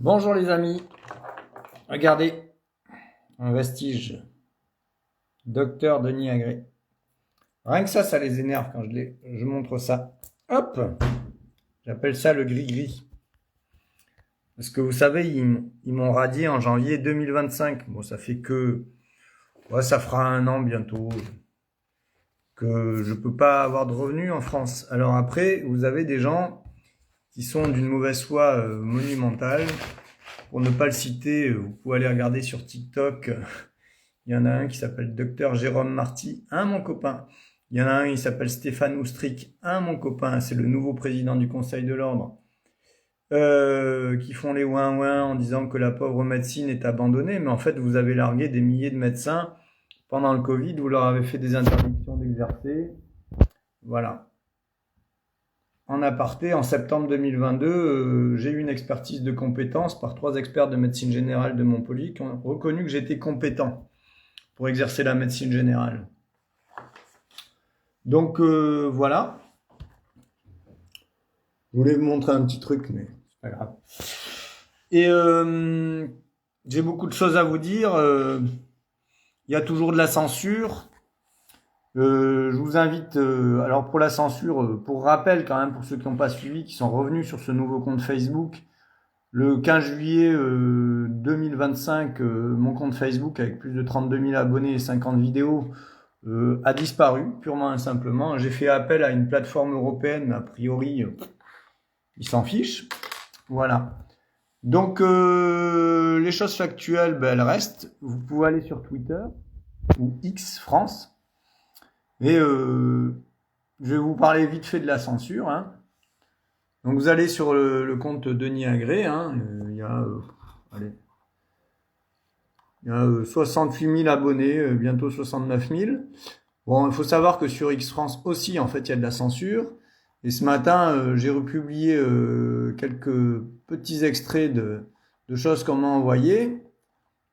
Bonjour les amis, regardez, un vestige, docteur Denis Agré. Rien que ça les énerve quand je montre ça. Hop, j'appelle ça le gris-gris. Parce que vous savez, ils m'ont radié en janvier 2025. Bon, ça fait que, ouais, ça fera 1 an bientôt que je peux pas avoir de revenus en France. Alors après, vous avez des gens qui sont d'une mauvaise foi monumentale. Pour ne pas le citer, vous pouvez aller regarder sur TikTok. Il y en a un qui s'appelle Docteur Jérôme Marty, mon copain. Il y en a un qui s'appelle Stéphane Oustric, mon copain. C'est le nouveau président du Conseil de l'Ordre. Qui font les ouin-ouin en disant que la pauvre médecine est abandonnée. Mais en fait, vous avez largué des milliers de médecins pendant le Covid. Vous leur avez fait des interdictions d'exercer. Voilà. En aparté, en septembre 2022, j'ai eu une expertise de compétences par 3 experts de médecine générale de Montpellier qui ont reconnu que j'étais compétent pour exercer la médecine générale. Donc voilà. Je voulais vous montrer un petit truc, mais c'est pas grave. Et j'ai beaucoup de choses à vous dire. Il y a toujours de la censure. Je vous invite, alors pour la censure, pour rappel quand même, pour ceux qui n'ont pas suivi, qui sont revenus sur ce nouveau compte Facebook, le 15 juillet 2025, mon compte Facebook avec plus de 32 000 abonnés et 50 vidéos a disparu, purement et simplement. J'ai fait appel à une plateforme européenne, mais a priori, ils s'en fichent. Voilà. Donc, les choses factuelles, elles restent. Vous pouvez aller sur Twitter ou X France. Et je vais vous parler vite fait de la censure. Donc vous allez sur le compte Denis Agré. Il y a 68 000 abonnés, bientôt 69 000. Bon, il faut savoir que sur X France aussi, en fait, il y a de la censure. Et ce matin, j'ai republié quelques petits extraits de choses qu'on m'a envoyées.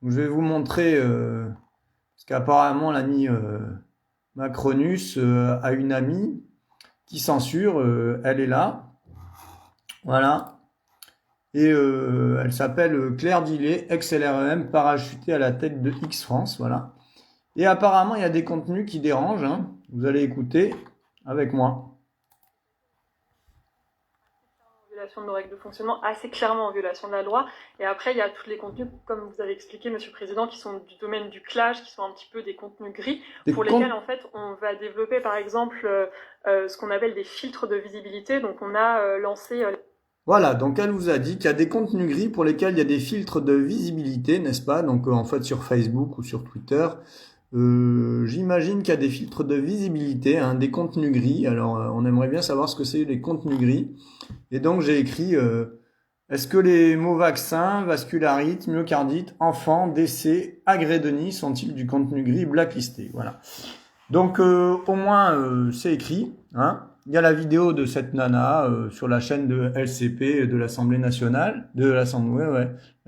Donc, je vais vous montrer, parce qu'apparemment l'ami Macronus a une amie qui censure, elle est là, voilà, et elle s'appelle Claire Dillet, ex-LREM, parachutée à la tête de X France, voilà. Et apparemment, il y a des contenus qui dérangent, vous allez écouter avec moi. De nos règles de fonctionnement, assez clairement en violation de la loi. Et après, il y a tous les contenus, comme vous avez expliqué, Monsieur le Président, qui sont du domaine du clash, qui sont un petit peu des contenus gris, lesquels, en fait, on va développer, par exemple, ce qu'on appelle des filtres de visibilité. Donc, on a lancé... Voilà, donc elle vous a dit qu'il y a des contenus gris pour lesquels il y a des filtres de visibilité, n'est-ce pas? Donc, en fait, sur Facebook ou sur Twitter, j'imagine qu'il y a des filtres de visibilité, des contenus gris. Alors, on aimerait bien savoir ce que c'est les contenus gris. Et donc, j'ai écrit est-ce que les mots vaccin, vascularite, myocardite, enfant, décès, agré-Denis sont-ils du contenu gris blacklisté? Voilà. Donc, au moins, c'est écrit. Il y a la vidéo de cette nana sur la chaîne de LCP de l'Assemblée nationale, la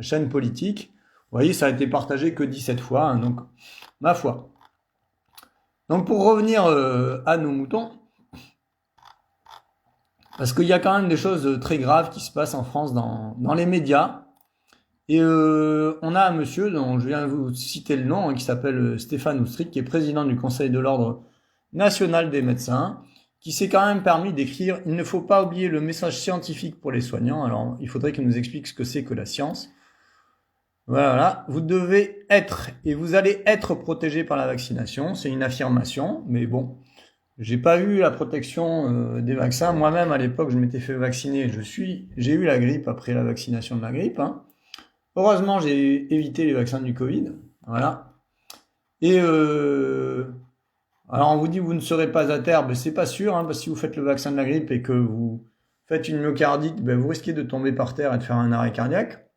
chaîne politique. Vous voyez, ça a été partagé que 17 fois, donc ma foi. Donc, pour revenir à nos moutons, parce qu'il y a quand même des choses très graves qui se passent en France dans les médias. Et on a un monsieur dont je viens de vous citer le nom, qui s'appelle Stéphane Oustric, qui est président du Conseil de l'Ordre national des médecins, qui s'est quand même permis d'écrire « Il ne faut pas oublier le message scientifique pour les soignants ». Alors, il faudrait qu'il nous explique ce que c'est que la science. Voilà, vous devez être et vous allez être protégé par la vaccination. C'est une affirmation, mais bon... J'ai pas eu la protection des vaccins. Moi-même, à l'époque, je m'étais fait vacciner. J'ai eu la grippe après la vaccination de la grippe. Heureusement, j'ai évité les vaccins du Covid. Voilà. Et alors, on vous dit vous ne serez pas à terre. Ben, c'est pas sûr, parce que si vous faites le vaccin de la grippe et que vous faites une myocardite, ben, vous risquez de tomber par terre et de faire un arrêt cardiaque.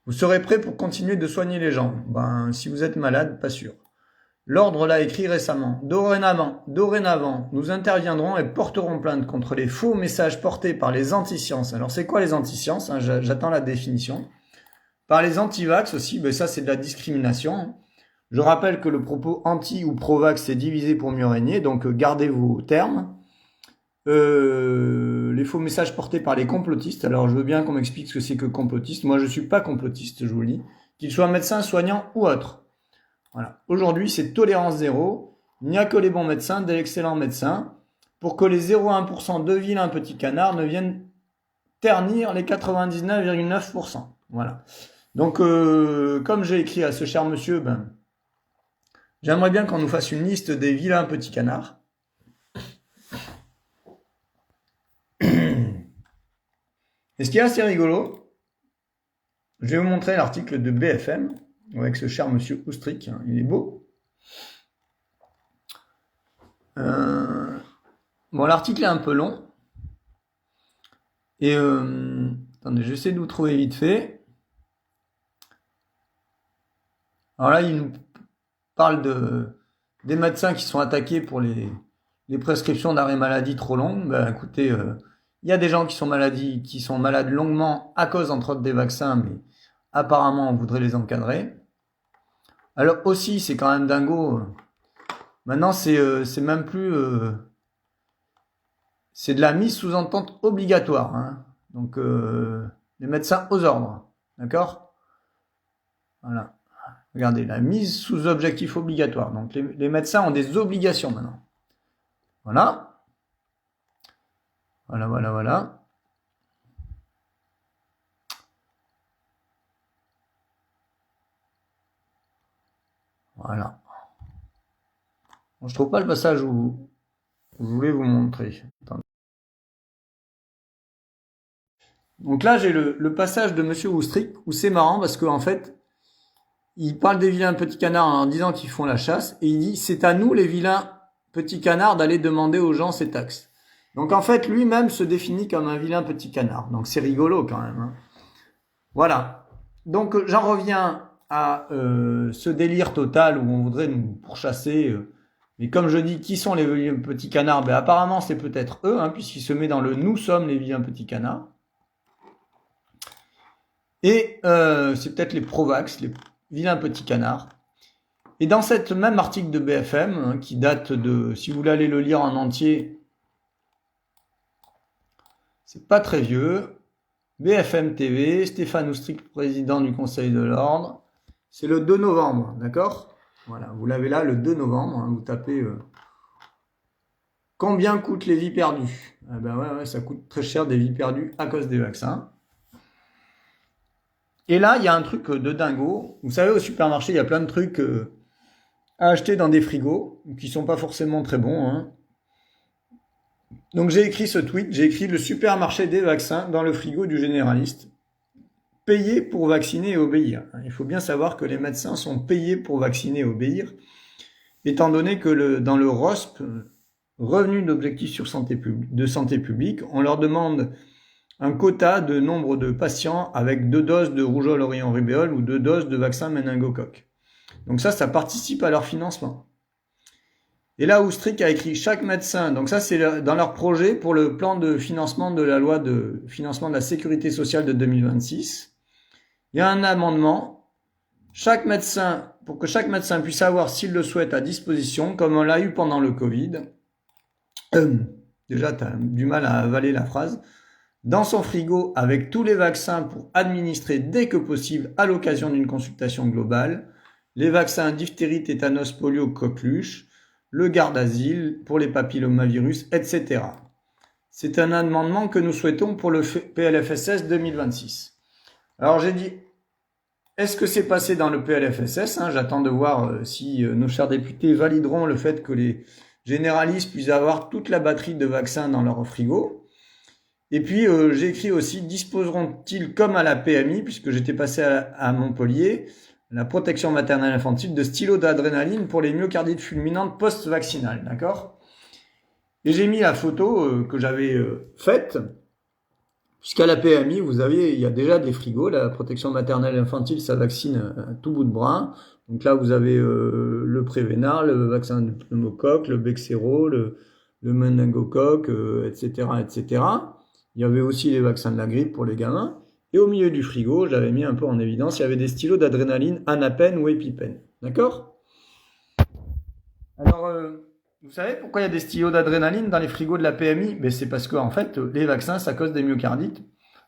Vous serez prêt pour continuer de soigner les gens. Ben, si vous êtes malade, pas sûr. L'Ordre l'a écrit récemment. Dorénavant, nous interviendrons et porterons plainte contre les faux messages portés par les anti-sciences. Alors, c'est quoi les anti-sciences? J'attends la définition. Par les anti-vax aussi, ça c'est de la discrimination. Je rappelle que le propos anti ou pro-vax c'est divisé pour mieux régner, donc gardez vos termes. les faux messages portés par les complotistes. Alors je veux bien qu'on m'explique ce que c'est que complotiste. Moi je suis pas complotiste, je vous le dis. Qu'il soit médecin, soignant ou autre. Voilà. Aujourd'hui c'est tolérance zéro. Il n'y a que les bons médecins, d'excellents médecins, pour que les 0,1% de vilains petits canards ne viennent ternir les 99,9%. Voilà. Donc comme j'ai écrit à ce cher monsieur, j'aimerais bien qu'on nous fasse une liste des vilains petits canards. Et ce qui est assez rigolo, je vais vous montrer l'article de BFM avec ce cher monsieur Oustric. Il est beau. Bon, l'article est un peu long. Et attendez, j'essaie de vous trouver vite fait. Alors là, il nous parle des médecins qui sont attaqués pour les prescriptions d'arrêt maladie trop longues. Écoutez, il y a des gens qui sont malades longuement à cause entre autres des vaccins, mais apparemment on voudrait les encadrer. Alors aussi, c'est quand même dingo. Maintenant, c'est même plus, c'est de la mise sous entente obligatoire. Hein. Donc les médecins aux ordres, d'accord ? Voilà. Regardez, la mise sous objectif obligatoire. Donc les médecins ont des obligations maintenant. Voilà. Voilà. Voilà. Bon, je trouve pas le passage où je voulais vous montrer. Attendez. Donc là, j'ai le passage de monsieur Oustric où c'est marrant parce qu'en fait, il parle des vilains petits canards en disant qu'ils font la chasse et il dit c'est à nous les vilains petits canards d'aller demander aux gens ces taxes. Donc en fait, lui-même se définit comme un vilain petit canard. Donc c'est rigolo quand même. Hein. Voilà. Donc j'en reviens à ce délire total où on voudrait nous pourchasser. Mais comme je dis, qui sont les vilains petits canards ? Apparemment c'est peut-être eux, hein, puisqu'il se met dans le « nous sommes les vilains petits canards ». Et c'est peut-être les pro-vax, les vilains petits canards. Et dans cette même article de BFM, hein, qui date de, si vous voulez aller le lire en entier, c'est pas très vieux. BFM TV, Stéphane Oustric, président du Conseil de l'Ordre. C'est le 2 novembre, d'accord ? Voilà, vous l'avez là, le 2 novembre. Hein, vous tapez combien coûtent les vies perdues ? Ouais, ça coûte très cher des vies perdues à cause des vaccins. Et là, il y a un truc de dingo. Vous savez, au supermarché, il y a plein de trucs à acheter dans des frigos qui sont pas forcément très bons. Hein. Donc j'ai écrit ce tweet, j'ai écrit le supermarché des vaccins dans le frigo du généraliste. Payé pour vacciner et obéir. Il faut bien savoir que les médecins sont payés pour vacciner et obéir, étant donné que dans le ROSP, revenu d'objectifs de santé publique, on leur demande un quota de nombre de patients avec 2 doses de rougeole oreillon rubéole ou 2 doses de vaccin méningocoque. Donc ça participe à leur financement. Et là, Oustric a écrit chaque médecin, donc ça c'est dans leur projet pour le plan de financement de la loi de financement de la sécurité sociale de 2026. Il y a un amendement, pour que chaque médecin puisse avoir, s'il le souhaite, à disposition, comme on l'a eu pendant le Covid, déjà tu as du mal à avaler la phrase, dans son frigo avec tous les vaccins pour administrer dès que possible à l'occasion d'une consultation globale, les vaccins diphtérie, tétanos, polio, coqueluche, le garde-asile pour les papillomavirus, etc. C'est un amendement que nous souhaitons pour le PLFSS 2026. Alors j'ai dit, est-ce que c'est passé dans le PLFSS ? J'attends de voir si nos chers députés valideront le fait que les généralistes puissent avoir toute la batterie de vaccins dans leur frigo. Et puis j'ai écrit aussi, disposeront-ils comme à la PMI, puisque j'étais passé à Montpellier, la protection maternelle infantile, de stylos d'adrénaline pour les myocardites fulminantes post-vaccinales, d'accord ? Et j'ai mis la photo que j'avais faite, puisqu'à la PMI, il y a déjà des frigos, la protection maternelle infantile, ça vaccine à tout bout de bras. Donc là, vous avez le Prévénard, le vaccin du pneumocoque, le Bexsero, le méningocoque, etc., etc. Il y avait aussi les vaccins de la grippe pour les gamins. Et au milieu du frigo, j'avais mis un peu en évidence, il y avait des stylos d'adrénaline Anapen ou EpiPen. D'accord ? Alors, Vous savez pourquoi il y a des stylos d'adrénaline dans les frigos de la PMI? Ben, c'est parce que en fait, les vaccins, ça cause des myocardites.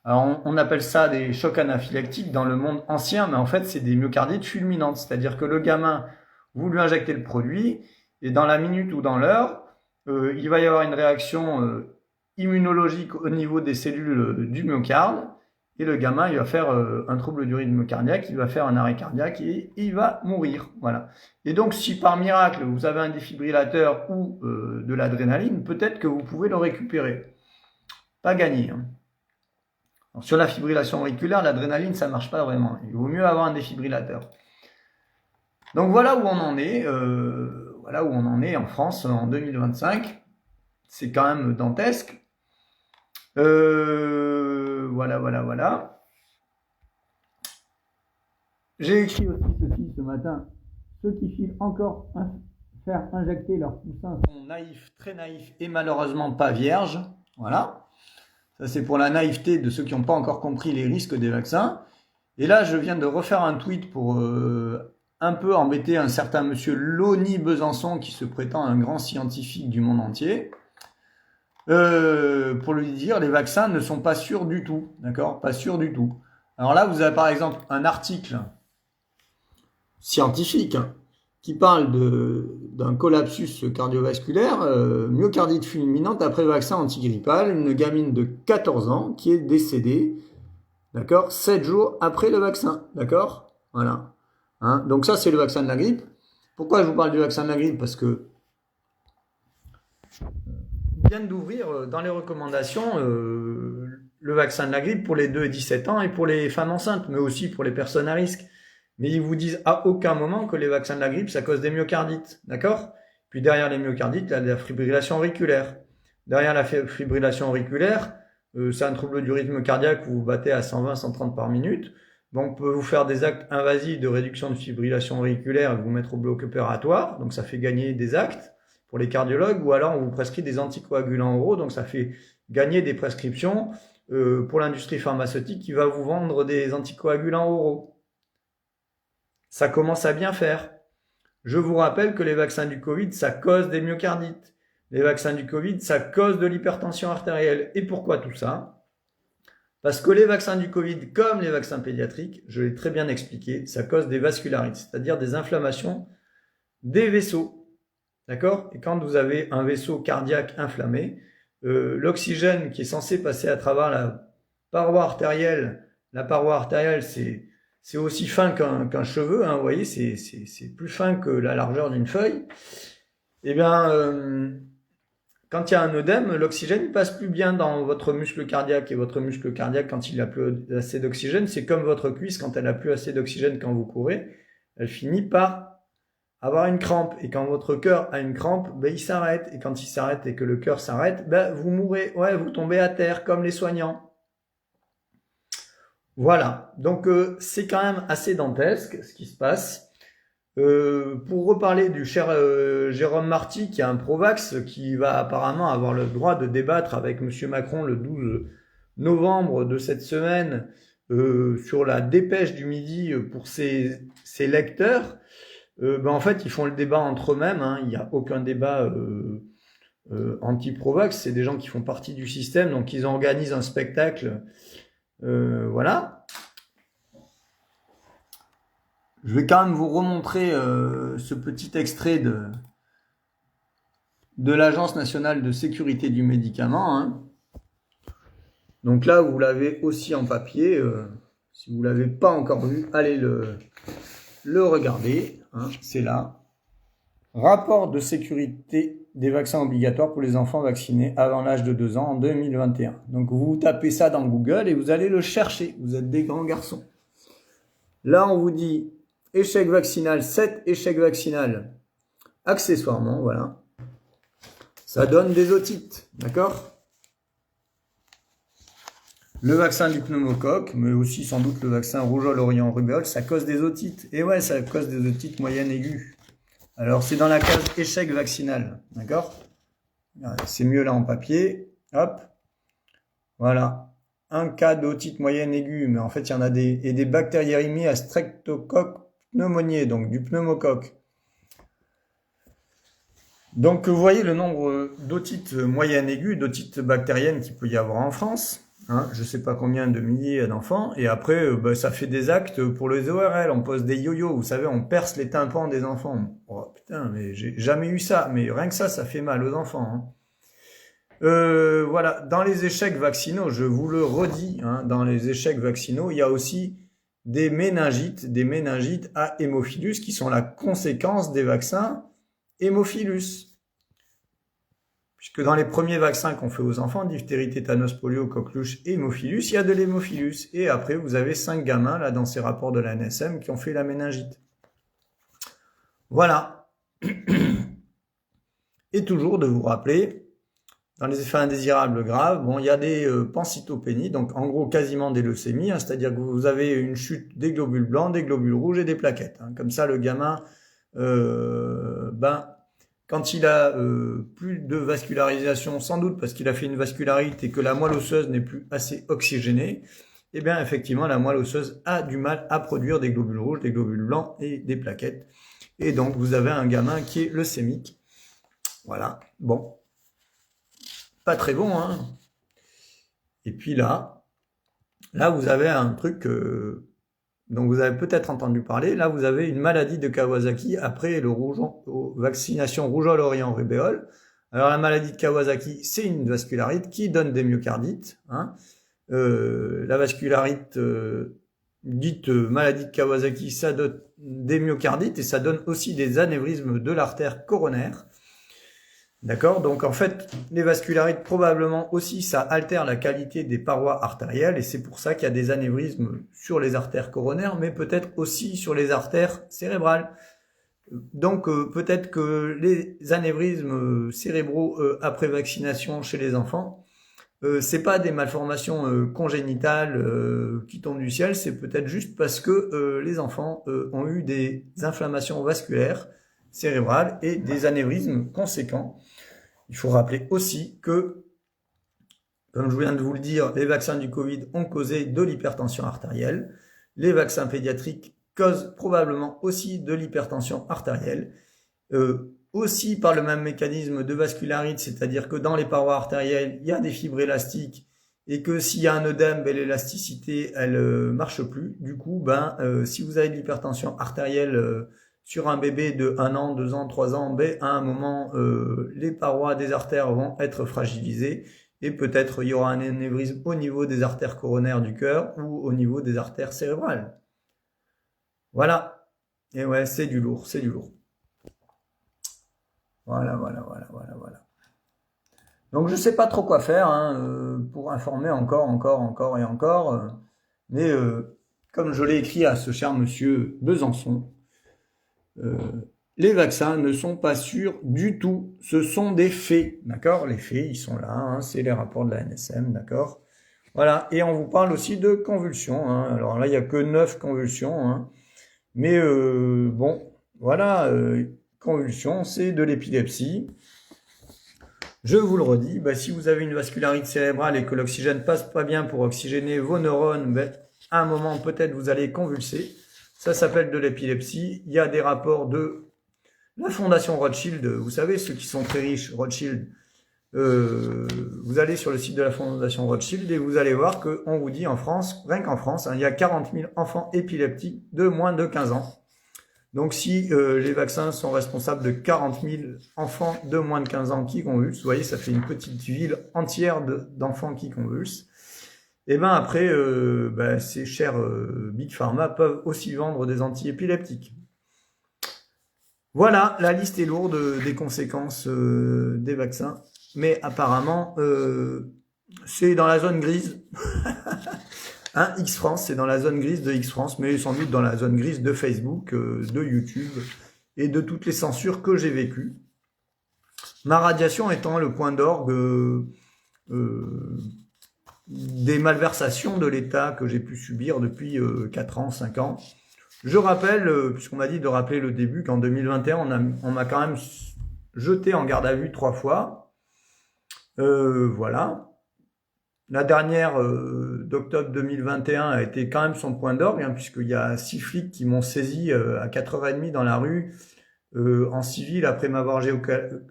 Alors, on appelle ça des chocs anaphylactiques dans le monde ancien, mais en fait, c'est des myocardites fulminantes. C'est-à-dire que le gamin, vous lui injectez le produit, et dans la minute ou dans l'heure, il va y avoir une réaction immunologique au niveau des cellules du myocarde, et le gamin, il va faire un trouble du rythme cardiaque, il va faire un arrêt cardiaque et il va mourir. Voilà. Et donc, si par miracle, vous avez un défibrillateur ou de l'adrénaline, peut-être que vous pouvez le récupérer. Pas gagné. Hein. Alors, sur la fibrillation auriculaire, l'adrénaline, ça marche pas vraiment. Il vaut mieux avoir un défibrillateur. Donc, voilà où on en est. Voilà où on en est en France en 2025. C'est quand même dantesque. Voilà. J'ai écrit aussi ceci ce matin. Ceux qui filent encore faire injecter leurs poussins sont naïfs, très naïfs et malheureusement pas vierges. Voilà. Ça, c'est pour la naïveté de ceux qui n'ont pas encore compris les risques des vaccins. Et là, je viens de refaire un tweet pour un peu embêter un certain monsieur Loni Besançon qui se prétend un grand scientifique du monde entier. Pour lui dire, les vaccins ne sont pas sûrs du tout. D'accord? Pas sûrs du tout. Alors là, vous avez par exemple un article scientifique qui parle d'un collapsus cardiovasculaire, myocardite fulminante après le vaccin antigrippal, une gamine de 14 ans qui est décédée, d'accord, 7 jours après le vaccin, d'accord? Voilà. Hein, donc ça, c'est le vaccin de la grippe. Pourquoi je vous parle du vaccin de la grippe? Parce que ils viennent d'ouvrir dans les recommandations le vaccin de la grippe pour les 2 et 17 ans et pour les femmes enceintes, mais aussi pour les personnes à risque. Mais ils vous disent à aucun moment que les vaccins de la grippe, ça cause des myocardites, d'accord? Puis derrière les myocardites, il y a la fibrillation auriculaire. Derrière la fibrillation auriculaire, c'est un trouble du rythme cardiaque où vous battez à 120, 130 par minute. Donc, on peut vous faire des actes invasifs de réduction de fibrillation auriculaire et vous mettre au bloc opératoire. Donc, ça fait gagner des actes pour les cardiologues. Ou alors, on vous prescrit des anticoagulants oraux. Donc, ça fait gagner des prescriptions pour l'industrie pharmaceutique qui va vous vendre des anticoagulants oraux. Ça commence à bien faire. Je vous rappelle que les vaccins du Covid, ça cause des myocardites. Les vaccins du Covid, ça cause de l'hypertension artérielle. Et pourquoi tout ça? Parce que les vaccins du Covid, comme les vaccins pédiatriques, je l'ai très bien expliqué, ça cause des vascularites, c'est-à-dire des inflammations des vaisseaux. D'accord? Et quand vous avez un vaisseau cardiaque inflammé, l'oxygène qui est censé passer à travers la paroi artérielle, c'est aussi fin qu'un cheveu, hein, vous voyez, c'est plus fin que la largeur d'une feuille. Eh bien, quand il y a un œdème, l'oxygène ne passe plus bien dans votre muscle cardiaque. Et votre muscle cardiaque, quand il n'a plus assez d'oxygène, c'est comme votre cuisse, quand elle n'a plus assez d'oxygène quand vous courez, elle finit par avoir une crampe. Et quand votre cœur a une crampe, ben, il s'arrête. Et quand il s'arrête et que le cœur s'arrête, ben, vous mourrez. Ouais, vous tombez à terre, comme les soignants. Voilà, donc c'est quand même assez dantesque ce qui se passe. Pour reparler du cher Jérôme Marty, qui est un pro-vax, qui va apparemment avoir le droit de débattre avec M. Macron le 12 novembre de cette semaine sur la dépêche du midi pour ses lecteurs, ben en fait ils font le débat entre eux-mêmes, hein. Il n'y a aucun débat anti-pro-vax, c'est des gens qui font partie du système, donc ils organisent un spectacle. Voilà. Je vais quand même vous remontrer ce petit extrait de l'Agence nationale de sécurité du médicament. Hein. Donc là, vous l'avez aussi en papier. Si vous ne l'avez pas encore vu, allez le regarder. Hein, c'est là. Rapport de sécurité des vaccins obligatoires pour les enfants vaccinés avant l'âge de 2 ans en 2021. Donc vous tapez ça dans Google et vous allez le chercher. Vous êtes des grands garçons. Là, on vous dit échec vaccinal, 7 échecs vaccinal accessoirement, voilà. Ça donne des otites, d'accord? Le vaccin du pneumocoque, mais aussi sans doute le vaccin rougeole, orion, rubéole, ça cause des otites. Et ouais, ça cause des otites moyennes aiguës. Alors, c'est dans la case échec vaccinal, d'accord? C'est mieux là en papier. Hop. Voilà. Un cas d'otite moyenne aiguë, mais en fait, il y en a des bactériémies à streptocoque pneumoniae, donc du pneumocoque. Donc, vous voyez le nombre d'otites moyennes aiguës, d'otites bactériennes qu'il peut y avoir en France. Hein, je sais pas combien de milliers d'enfants. Et après, ça fait des actes pour les ORL. On pose des yo-yo. Vous savez, on perce les tympans des enfants. Oh putain, mais j'ai jamais eu ça. Mais rien que ça fait mal aux enfants. Hein. Voilà, dans les échecs vaccinaux, je vous le redis, hein, dans les échecs vaccinaux, il y a aussi des méningites à hémophilus qui sont la conséquence des vaccins hémophilus. Puisque dans les premiers vaccins qu'on fait aux enfants, diphtérie, tétanos, polio, coqueluche et hémophilus, il y a de l'hémophilus. Et après, vous avez 5 gamins, là, dans ces rapports de la NSM, qui ont fait la méningite. Voilà. Et toujours de vous rappeler, dans les effets indésirables graves, bon, il y a des pancytopénies, donc en gros quasiment des leucémies, hein, c'est-à-dire que vous avez une chute des globules blancs, des globules rouges et des plaquettes. Hein. Comme ça, le gamin, quand il a plus de vascularisation, sans doute parce qu'il a fait une vascularite et que la moelle osseuse n'est plus assez oxygénée, eh bien effectivement, la moelle osseuse a du mal à produire des globules rouges, des globules blancs et des plaquettes. Et donc, vous avez un gamin qui est leucémique. Voilà, bon. Pas très bon, hein. Et puis là, vous avez un truc dont vous avez peut-être entendu parler. Là, vous avez une maladie de Kawasaki après le vaccination rougeole, orient, rubéole. Alors, la maladie de Kawasaki, c'est une vascularite qui donne des myocardites. Hein. La vascularite dite maladie de Kawasaki, ça donne des myocardites et ça donne aussi des anévrismes de l'artère coronaire. D'accord? Donc, en fait, les vascularites, probablement aussi, ça altère la qualité des parois artérielles et c'est pour ça qu'il y a des anévrismes sur les artères coronaires, mais peut-être aussi sur les artères cérébrales. Donc, peut-être que les anévrismes cérébraux après vaccination chez les enfants, c'est pas des malformations congénitales qui tombent du ciel, c'est peut-être juste parce que les enfants ont eu des inflammations vasculaires cérébrales et des anévrismes conséquents. Il faut rappeler aussi que, comme je viens de vous le dire, les vaccins du Covid ont causé de l'hypertension artérielle. Les vaccins pédiatriques causent probablement aussi de l'hypertension artérielle. Aussi par le même mécanisme de vascularite, c'est-à-dire que dans les parois artérielles, il y a des fibres élastiques et que s'il y a un œdème, l'élasticité, elle marche plus. Du coup, si vous avez de l'hypertension artérielle sur un bébé de 1 an, 2 ans, 3 ans, à un moment, les parois des artères vont être fragilisées et peut-être il y aura un anévrisme au niveau des artères coronaires du cœur ou au niveau des artères cérébrales. Voilà. Et ouais, c'est du lourd, c'est du lourd. Voilà. Donc je sais pas trop quoi faire pour informer encore et encore. Mais comme je l'ai écrit à ce cher monsieur Besançon, les vaccins ne sont pas sûrs du tout. Ce sont des faits, d'accord? Les faits, ils sont là, hein, c'est les rapports de la NSM, d'accord? Voilà, et on vous parle aussi de convulsions. Hein. Alors là, il n'y a que 9 convulsions. Hein. Mais bon, voilà, convulsions, c'est de l'épilepsie. Je vous le redis, si vous avez une vascularite cérébrale et que l'oxygène passe pas bien pour oxygéner vos neurones, à un moment, peut-être vous allez convulser. Ça s'appelle de l'épilepsie. Il y a des rapports de la Fondation Rothschild. Vous savez, ceux qui sont très riches, Rothschild. Vous allez sur le site de la Fondation Rothschild et vous allez voir qu'on vous dit en France, rien qu'en France, il y a 40 000 enfants épileptiques de moins de 15 ans. Donc si les vaccins sont responsables de 40 000 enfants de moins de 15 ans qui convulsent, vous voyez, ça fait une petite ville entière d'enfants qui convulsent. Et après, ces chers Big Pharma peuvent aussi vendre des antiépileptiques. Voilà, la liste est lourde des conséquences des vaccins. Mais apparemment, c'est dans la zone grise. X-France, c'est dans la zone grise de X-France, mais sans doute dans la zone grise de Facebook, de YouTube et de toutes les censures que j'ai vécues. Ma radiation étant le point d'orgue des malversations de l'État que j'ai pu subir depuis 4 ans, 5 ans. Je rappelle, puisqu'on m'a dit de rappeler le début, qu'en 2021, on m'a quand même jeté en garde à vue 3 fois. Voilà. La dernière d'octobre 2021 a été quand même son point d'orgue, puisqu'il y a 6 flics qui m'ont saisi à 4h30 dans la rue en civil après m'avoir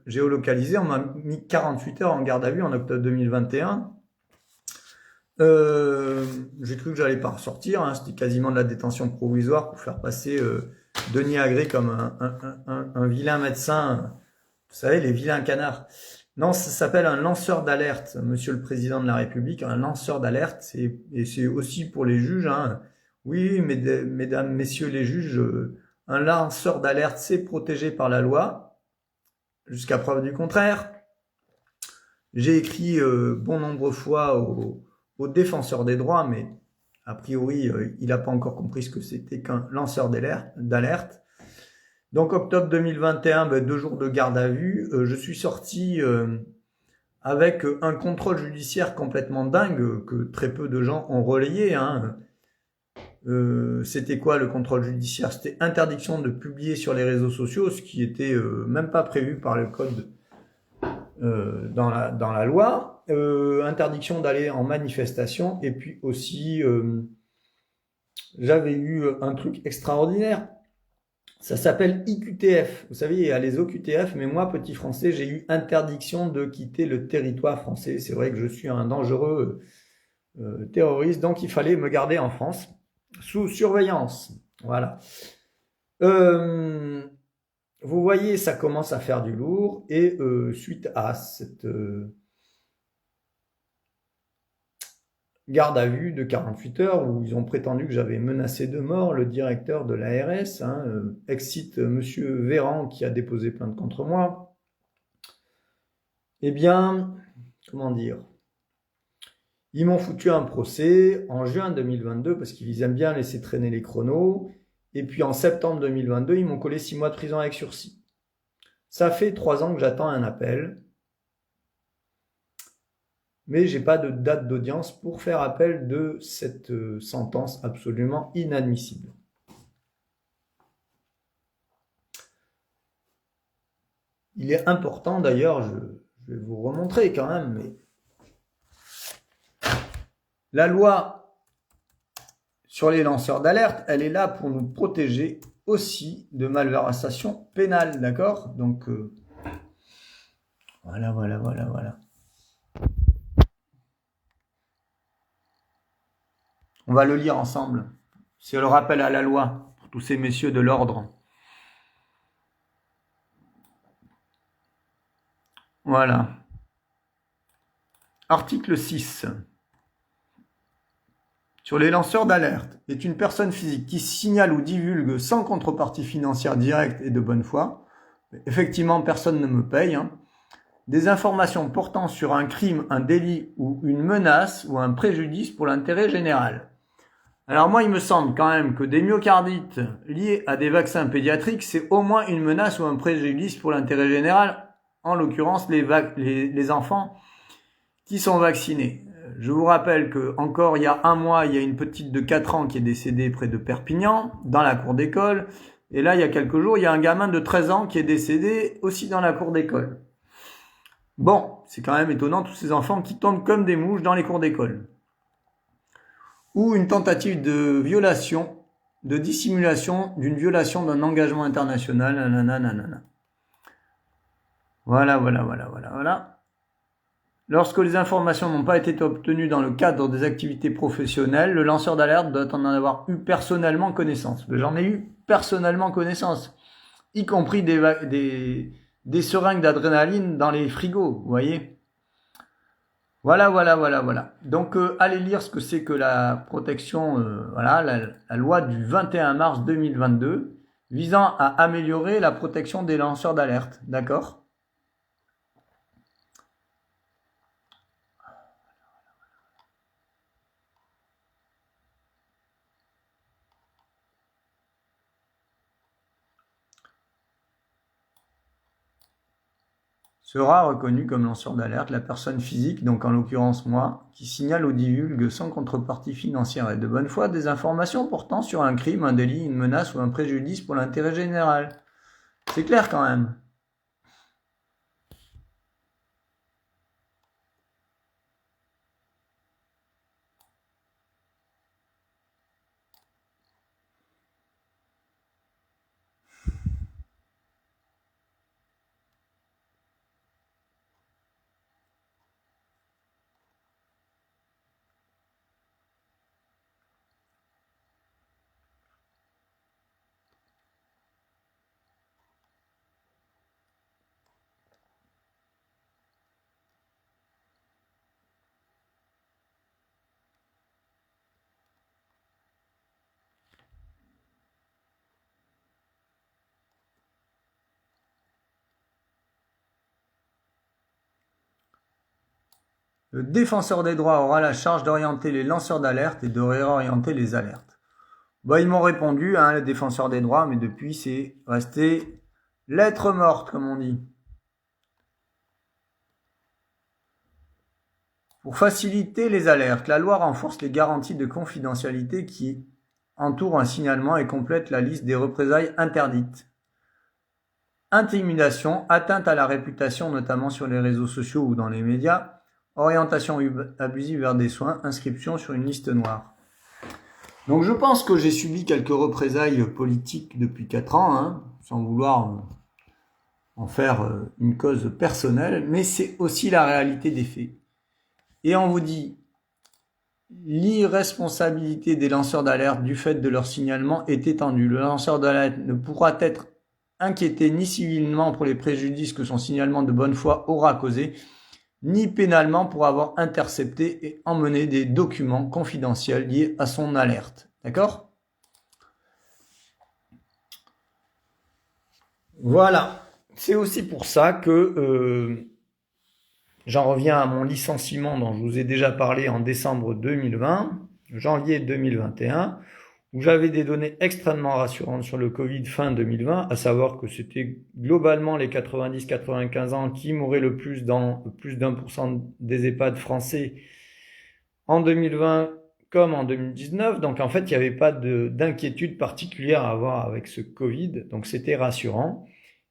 géolocalisé. On m'a mis 48 heures en garde à vue en octobre 2021. J'ai cru que j'allais pas ressortir, hein. C'était quasiment de la détention provisoire pour faire passer Denis Agré comme un vilain médecin. Vous savez, les vilains canards. Non, ça s'appelle un lanceur d'alerte, Monsieur le Président de la République, un lanceur d'alerte, et c'est aussi pour les juges, hein. Oui, mesdames, messieurs les juges, un lanceur d'alerte, c'est protégé par la loi, jusqu'à preuve du contraire. J'ai écrit bon nombre de fois au défenseur des droits, mais a priori, il n'a pas encore compris ce que c'était qu'un lanceur d'alerte. Donc octobre 2021, 2 jours de garde à vue, je suis sorti avec un contrôle judiciaire complètement dingue que très peu de gens ont relayé, hein. C'était quoi le contrôle judiciaire? C'était interdiction de publier sur les réseaux sociaux, ce qui était même pas prévu par le code dans la loi. Interdiction d'aller en manifestation, et puis aussi j'avais eu un truc extraordinaire. Ça s'appelle IQTF. Vous savez, il y a les OQTF, mais moi, petit français, j'ai eu interdiction de quitter le territoire français. C'est vrai que je suis un dangereux terroriste, donc il fallait me garder en France, sous surveillance. Voilà. Vous voyez, ça commence à faire du lourd, et suite à cette garde à vue de 48 heures où ils ont prétendu que j'avais menacé de mort le directeur de l'ARS, hein, excite Monsieur Véran qui a déposé plainte contre moi. Eh bien, comment dire, ils m'ont foutu un procès en juin 2022 parce qu'ils aiment bien laisser traîner les chronos, et puis en septembre 2022, ils m'ont collé 6 mois de prison avec sursis. Ça fait 3 ans que j'attends un appel, mais j'ai pas de date d'audience pour faire appel de cette sentence absolument inadmissible. Il est important d'ailleurs, je vais vous remontrer quand même, mais la loi sur les lanceurs d'alerte, elle est là pour nous protéger aussi de malversations pénales, d'accord? Donc voilà. On va le lire ensemble. C'est le rappel à la loi pour tous ces messieurs de l'ordre. Voilà. Article 6. Sur les lanceurs d'alerte, est une personne physique qui signale ou divulgue sans contrepartie financière directe et de bonne foi, effectivement personne ne me paye, hein, des informations portant sur un crime, un délit ou une menace ou un préjudice pour l'intérêt général. Alors moi, il me semble quand même que des myocardites liés à des vaccins pédiatriques, c'est au moins une menace ou un préjudice pour l'intérêt général, en l'occurrence les enfants qui sont vaccinés. Je vous rappelle que encore il y a un mois, il y a une petite de 4 ans qui est décédée près de Perpignan, dans la cour d'école. Et là, il y a quelques jours, il y a un gamin de 13 ans qui est décédé aussi dans la cour d'école. Bon, c'est quand même étonnant, tous ces enfants qui tombent comme des mouches dans les cours d'école. Ou une tentative de violation, de dissimulation d'une violation d'un engagement international, nanana. Voilà. Lorsque les informations n'ont pas été obtenues dans le cadre des activités professionnelles, le lanceur d'alerte doit en avoir eu personnellement connaissance. J'en ai eu personnellement connaissance, y compris des seringues d'adrénaline dans les frigos, vous voyez. Voilà. Donc, allez lire ce que c'est que la protection, la loi du 21 mars 2022 visant à améliorer la protection des lanceurs d'alerte, d'accord ? Sera reconnu comme lanceur d'alerte la personne physique, donc en l'occurrence moi, qui signale ou divulgue sans contrepartie financière et de bonne foi des informations portant sur un crime, un délit, une menace ou un préjudice pour l'intérêt général. C'est clair quand même. Le défenseur des droits aura la charge d'orienter les lanceurs d'alerte et de réorienter les alertes. Bah, ils m'ont répondu, hein, le défenseur des droits, mais depuis, c'est resté lettre morte, comme on dit. Pour faciliter les alertes, la loi renforce les garanties de confidentialité qui entourent un signalement et complète la liste des représailles interdites. Intimidation, atteinte à la réputation, notamment sur les réseaux sociaux ou dans les médias, orientation abusive vers des soins, inscription sur une liste noire. Donc je pense que j'ai subi quelques représailles politiques depuis 4 ans, hein, sans vouloir en faire une cause personnelle, mais c'est aussi la réalité des faits. Et on vous dit, l'irresponsabilité des lanceurs d'alerte du fait de leur signalement est étendue. Le lanceur d'alerte ne pourra être inquiété ni civilement pour les préjudices que son signalement de bonne foi aura causé, ni pénalement pour avoir intercepté et emmené des documents confidentiels liés à son alerte. D'accord ? Voilà. C'est aussi pour ça que j'en reviens à mon licenciement dont je vous ai déjà parlé en décembre 2020, janvier 2021, où j'avais des données extrêmement rassurantes sur le Covid fin 2020, à savoir que c'était globalement les 90-95 ans qui mouraient le plus dans plus d'1% des EHPAD français en 2020 comme en 2019. Donc en fait, il n'y avait pas d'inquiétude particulière à avoir avec ce Covid, donc c'était rassurant.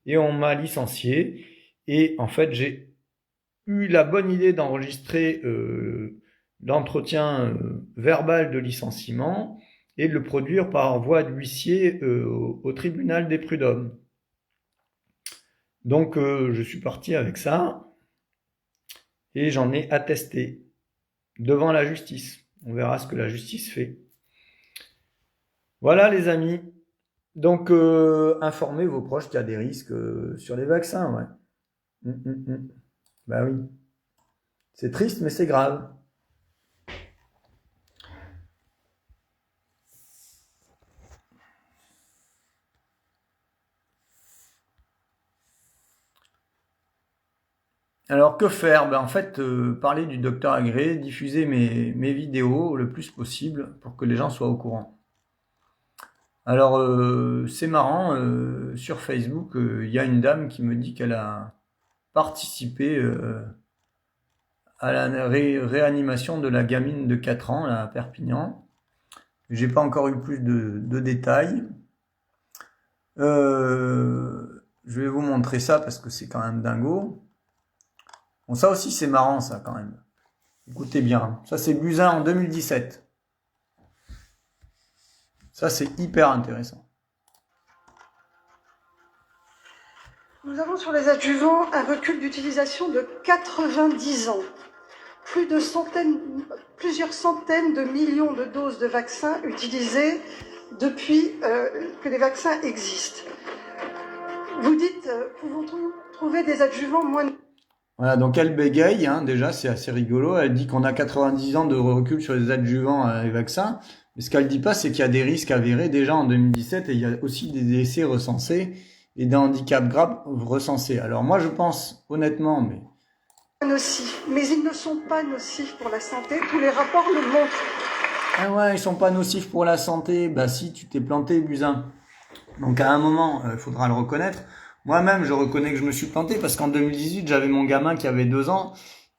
Et on m'a licencié, et en fait, j'ai eu la bonne idée d'enregistrer l'entretien verbal de licenciement et de le produire par voie d'huissier au tribunal des prud'hommes. Donc je suis parti avec ça et j'en ai attesté devant la justice. On verra ce que la justice fait. Voilà les amis. Donc informez vos proches qu'il y a des risques sur les vaccins. Ouais. Bah oui. C'est triste mais c'est grave. Alors que faire? En fait, parler du docteur agréé, diffuser mes vidéos le plus possible pour que les gens soient au courant. Alors c'est marrant, sur Facebook, il y a une dame qui me dit qu'elle a participé à la réanimation de la gamine de 4 ans là, à Perpignan. J'ai pas encore eu plus de détails. Je vais vous montrer ça parce que c'est quand même dingo. Bon, ça aussi c'est marrant ça quand même. Écoutez bien, ça c'est Buzyn en 2017. Ça c'est hyper intéressant. Nous avons sur les adjuvants un recul d'utilisation de 90 ans. Plusieurs centaines de millions de doses de vaccins utilisées depuis que les vaccins existent. Vous dites, pouvons-nous trouver des adjuvants moins... Voilà, donc elle bégaye, hein, déjà c'est assez rigolo. Elle dit qu'on a 90 ans de recul sur les adjuvants à les vaccins. Mais ce qu'elle dit pas, c'est qu'il y a des risques avérés déjà en 2017 et il y a aussi des décès recensés et des handicaps graves recensés. Alors moi je pense honnêtement, nocifs, mais ils ne sont pas nocifs pour la santé, tous les rapports le montrent. Ah ouais, ils sont pas nocifs pour la santé. Bah si, tu t'es planté, Buzyn. Donc à un moment, il faudra le reconnaître. Moi-même, je reconnais que je me suis planté parce qu'en 2018, j'avais mon gamin qui avait 2 ans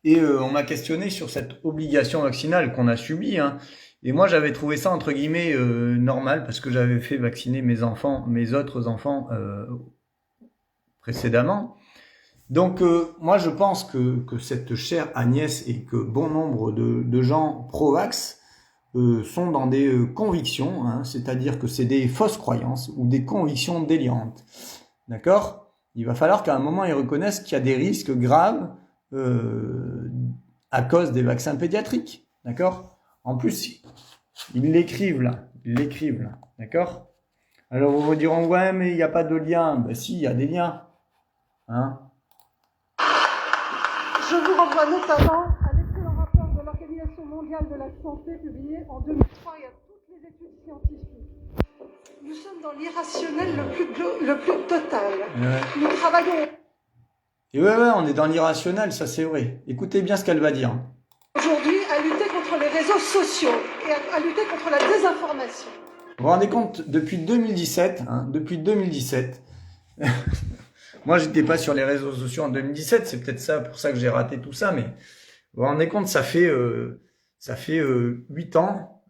et on m'a questionné sur cette obligation vaccinale qu'on a subie, hein. Et moi, j'avais trouvé ça entre guillemets normal parce que j'avais fait vacciner mes autres enfants précédemment. Donc moi, je pense que cette chère Agnès et que bon nombre de gens pro-vax sont dans des convictions, hein, c'est-à-dire que c'est des fausses croyances ou des convictions délirantes. D'accord ? Il va falloir qu'à un moment, ils reconnaissent qu'il y a des risques graves à cause des vaccins pédiatriques. D'accord ? En plus, ils l'écrivent là. D'accord ? Alors, vous vous direz, ouais, mais il n'y a pas de lien. Ben si, il y a des liens. Hein ? Je vous renvoie notamment à l'excellent rapport de l'Organisation mondiale de la santé publié en 2003 et à toutes les études scientifiques. Nous sommes dans l'irrationnel le plus total. Ouais. Nous travaillons... Et ouais, on est dans l'irrationnel, ça c'est vrai. Écoutez bien ce qu'elle va dire. aujourd'hui à lutter contre les réseaux sociaux et à lutter contre la désinformation. Vous vous rendez compte, depuis 2017, moi j'étais pas sur les réseaux sociaux en 2017, c'est peut-être ça pour ça que j'ai raté tout ça, mais vous vous rendez compte, ça fait 8 ans,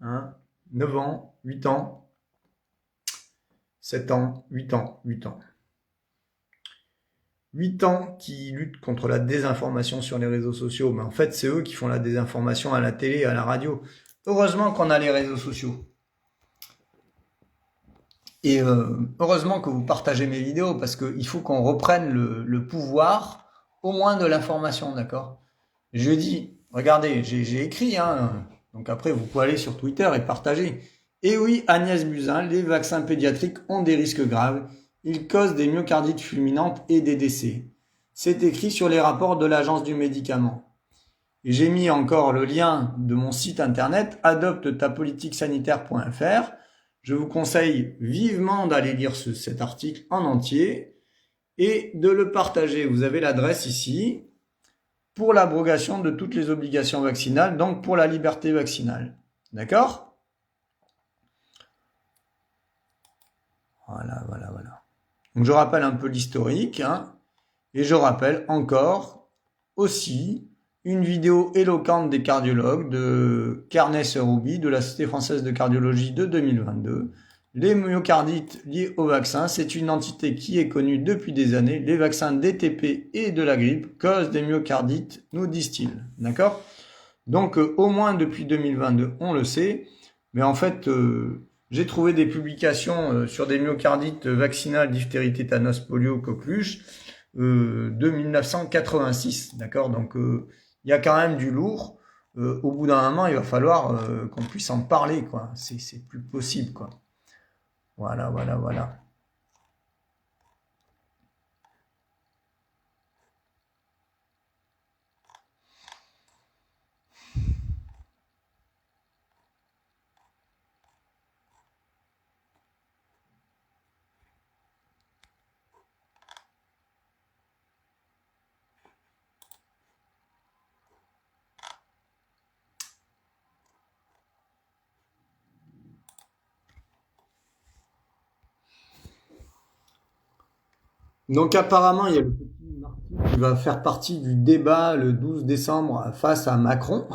9 ans, 8 ans, 7 ans, 8 ans. 8 ans qui luttent contre la désinformation sur les réseaux sociaux. Mais en fait, c'est eux qui font la désinformation à la télé, à la radio. Heureusement qu'on a les réseaux sociaux. Et heureusement que vous partagez mes vidéos, parce qu'il faut qu'on reprenne le pouvoir, au moins de l'information, d'accord? Je dis, regardez, j'ai écrit, donc après vous pouvez aller sur Twitter et partager. Et oui, Agnès Buzyn, les vaccins pédiatriques ont des risques graves. Ils causent des myocardites fulminantes et des décès. C'est écrit sur les rapports de l'Agence du médicament. Et j'ai mis encore le lien de mon site internet adopte-ta-politique-sanitaire.fr. Je vous conseille vivement d'aller lire cet article en entier et de le partager. Vous avez l'adresse ici pour l'abrogation de toutes les obligations vaccinales, donc pour la liberté vaccinale. D'accord ? Voilà. Donc je rappelle un peu l'historique, et je rappelle encore aussi une vidéo éloquente des cardiologues de Carnet Seroubi de la Société française de cardiologie de 2022. Les myocardites liés au vaccin, c'est une entité qui est connue depuis des années. Les vaccins DTP et de la grippe causent des myocardites, nous disent-ils. D'accord ? Donc au moins depuis 2022, on le sait, mais en fait... j'ai trouvé des publications sur des myocardites vaccinales, diphtérie, tétanos, polio, coqueluche de 1986, d'accord ? Donc il y a quand même du lourd. Au bout d'un moment, il va falloir qu'on puisse en parler, quoi. C'est plus possible, quoi. Voilà. Donc apparemment, il y a le petit Marty qui va faire partie du débat le 12 décembre face à Macron.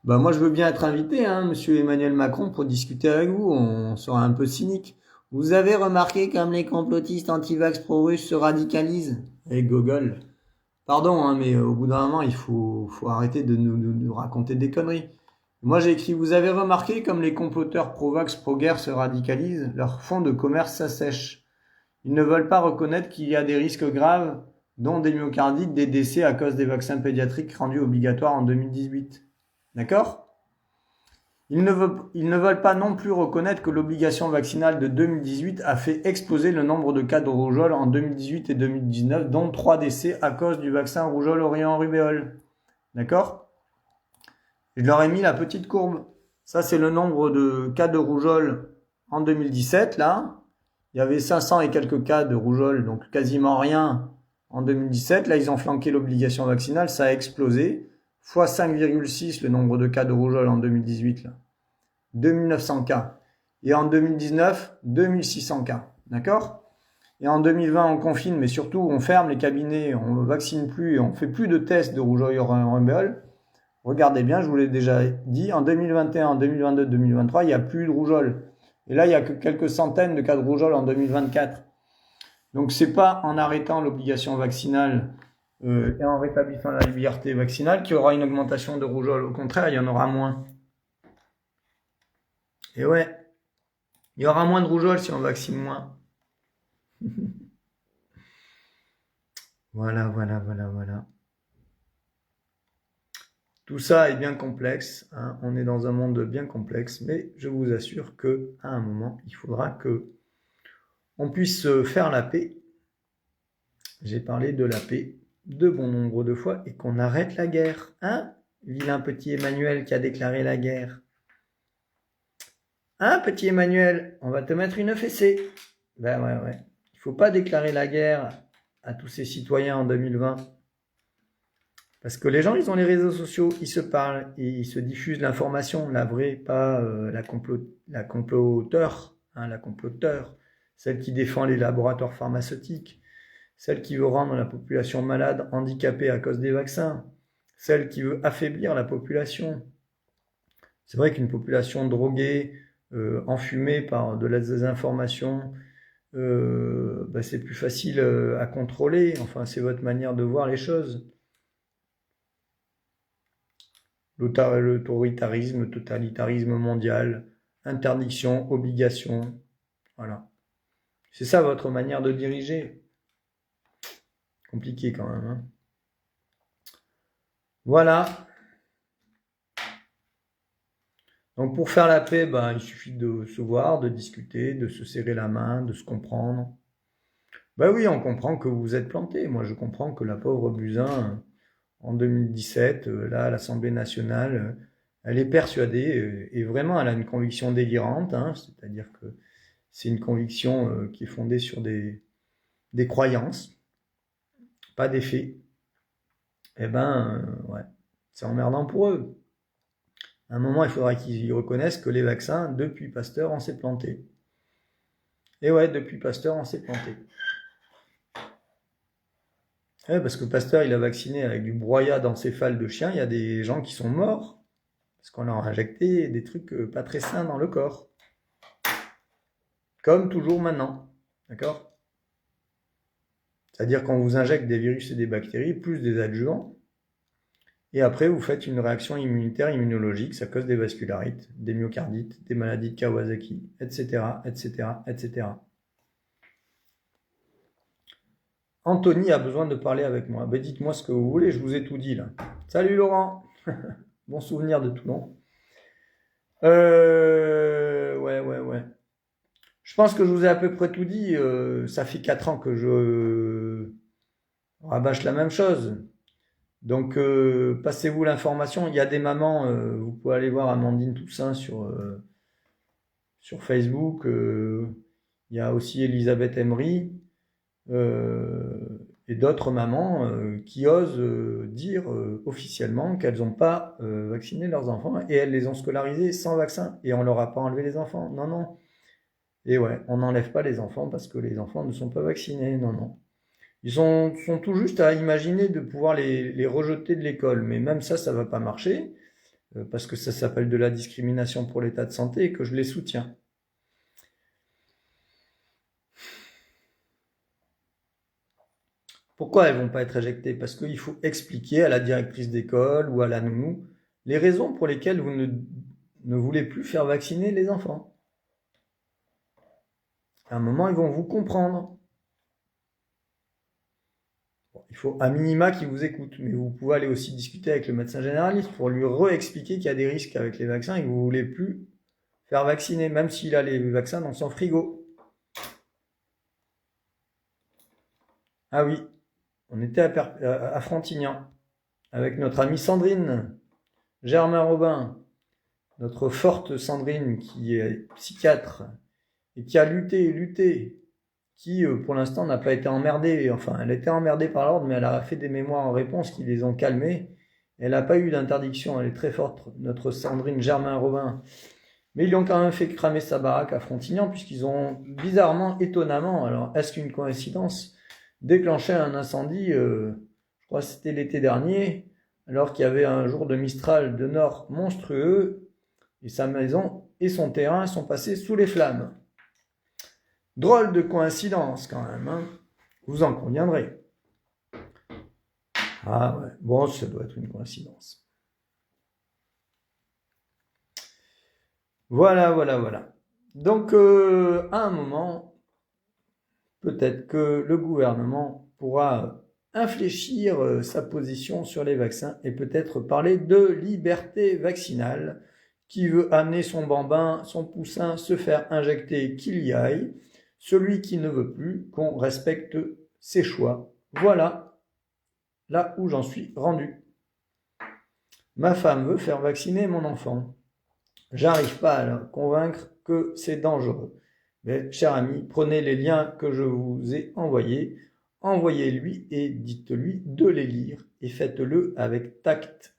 Moi je veux bien être invité, monsieur Emmanuel Macron, pour discuter avec vous, on sera un peu cynique. Vous avez remarqué comme les complotistes anti-vax pro-russes se radicalisent ? Gogol. Pardon, mais au bout d'un moment, il faut arrêter de nous raconter des conneries. Moi j'ai écrit, vous avez remarqué comme les comploteurs pro-vax, pro-guerre se radicalisent ? Leur fonds de commerce s'assèche. Ils ne veulent pas reconnaître qu'il y a des risques graves, dont des myocardites, des décès à cause des vaccins pédiatriques rendus obligatoires en 2018. D'accord ? Ils ne veulent pas non plus reconnaître que l'obligation vaccinale de 2018 a fait exploser le nombre de cas de rougeole en 2018 et 2019, dont 3 décès à cause du vaccin rougeole Orient-Rubéole. D'accord ? Je leur ai mis la petite courbe. Ça, c'est le nombre de cas de rougeole en 2017, là. Il y avait 500 et quelques cas de rougeole, donc quasiment rien en 2017. Là, ils ont flanqué l'obligation vaccinale, ça a explosé. Fois 5,6 le nombre de cas de rougeole en 2018, là. 2900 cas. Et en 2019, 2600 cas. D'accord ? Et en 2020, on confine, mais surtout, on ferme les cabinets, on ne vaccine plus et on ne fait plus de tests de rougeole Orient-Rubéole. Regardez bien, je vous l'ai déjà dit, en 2021, en 2022, 2023, il n'y a plus de rougeole. Et là, il n'y a que quelques centaines de cas de rougeole en 2024. Donc, c'est pas en arrêtant l'obligation vaccinale et en rétablissant la liberté vaccinale qu'il y aura une augmentation de rougeole. Au contraire, il y en aura moins. Et ouais, il y aura moins de rougeole si on vaccine moins. Voilà. Tout ça est bien complexe, on est dans un monde bien complexe, mais je vous assure qu'à un moment, il faudra que on puisse faire la paix. J'ai parlé de la paix de bon nombre de fois et qu'on arrête la guerre. Vilain petit Emmanuel qui a déclaré la guerre. Petit Emmanuel, on va te mettre une fessée. Ouais. Il faut pas déclarer la guerre à tous ces citoyens en 2020. Parce que les gens, ils ont les réseaux sociaux, ils se parlent et ils se diffusent l'information, la vraie, pas la comploteur, hein, la comploteur, celle qui défend les laboratoires pharmaceutiques, celle qui veut rendre la population malade, handicapée à cause des vaccins, celle qui veut affaiblir la population. C'est vrai qu'une population droguée, enfumée par de la désinformation, c'est plus facile à contrôler. Enfin, c'est votre manière de voir les choses. L'autoritarisme, le totalitarisme mondial, interdiction, obligation, voilà. C'est ça votre manière de diriger. Compliqué quand même, hein. Voilà. Donc pour faire la paix, il suffit de se voir, de discuter, de se serrer la main, de se comprendre. Oui, on comprend que vous êtes planté. Moi, je comprends que la pauvre Buzyn, en 2017, là, à l'Assemblée nationale, elle est persuadée, et vraiment, elle a une conviction délirante, hein, c'est-à-dire que c'est une conviction qui est fondée sur des croyances, pas des faits. Ouais, c'est emmerdant pour eux. À un moment, il faudra qu'ils reconnaissent que les vaccins, depuis Pasteur, on s'est planté. Et ouais, depuis Pasteur, on s'est planté. Ouais, parce que Pasteur, il a vacciné avec du broyat d'encéphale de chien. Il y a des gens qui sont morts parce qu'on leur a injecté des trucs pas très sains dans le corps. Comme toujours maintenant. D'accord ? C'est-à-dire qu'on vous injecte des virus et des bactéries, plus des adjuvants. Et après, vous faites une réaction immunitaire, immunologique. Ça cause des vascularites, des myocardites, des maladies de Kawasaki, etc., etc., etc. Anthony a besoin de parler avec moi. Dites-moi ce que vous voulez, je vous ai tout dit là. Salut Laurent. Bon souvenir de Toulon. Ouais. Je pense que je vous ai à peu près tout dit. Ça fait 4 ans que je rabâche la même chose. Donc, passez-vous l'information. Il y a des mamans, vous pouvez aller voir Amandine Toussaint sur Facebook. Il y a aussi Elisabeth Emery. Et d'autres mamans qui osent dire officiellement qu'elles n'ont pas vacciné leurs enfants et elles les ont scolarisés sans vaccin et on leur a pas enlevé les enfants. Non. Et ouais, on n'enlève pas les enfants parce que les enfants ne sont pas vaccinés. Non. Ils sont tout juste à imaginer de pouvoir les rejeter de l'école. Mais même ça va pas marcher parce que ça s'appelle de la discrimination pour l'état de santé et que je les soutiens. Pourquoi elles vont pas être éjectées? Parce qu'il faut expliquer à la directrice d'école ou à la nounou les raisons pour lesquelles vous ne voulez plus faire vacciner les enfants. À un moment, ils vont vous comprendre. Bon, il faut à minima qu'ils vous écoutent, mais vous pouvez aller aussi discuter avec le médecin généraliste pour lui réexpliquer qu'il y a des risques avec les vaccins et que vous ne voulez plus faire vacciner, même s'il a les vaccins dans son frigo. Ah oui. On était à Frontignan avec notre amie Sandrine, Germain Robin, notre forte Sandrine qui est psychiatre et qui a lutté, qui pour l'instant n'a pas été emmerdée. Enfin, elle a été emmerdée par l'ordre, mais elle a fait des mémoires en réponse qui les ont calmés. Elle n'a pas eu d'interdiction, elle est très forte, notre Sandrine Germain Robin. Mais ils lui ont quand même fait cramer sa baraque à Frontignan puisqu'ils ont bizarrement, étonnamment, alors est-ce qu'une coïncidence, déclenché un incendie, je crois que c'était l'été dernier, alors qu'il y avait un jour de Mistral de nord monstrueux, et sa maison et son terrain sont passés sous les flammes. Drôle de coïncidence quand même, hein. Vous en conviendrez. Ah ouais, bon, ça doit être une coïncidence. Voilà. Donc, à un moment, peut-être que le gouvernement pourra infléchir sa position sur les vaccins et peut-être parler de liberté vaccinale. Qui veut amener son bambin, son poussin, se faire injecter, qu'il y aille. Celui qui ne veut plus, qu'on respecte ses choix. Voilà là où j'en suis rendu. Ma femme veut faire vacciner mon enfant. J'arrive pas à la convaincre que c'est dangereux. Mais, cher ami, prenez les liens que je vous ai envoyés. envoyez-lui et dites-lui de les lire et faites-le avec tact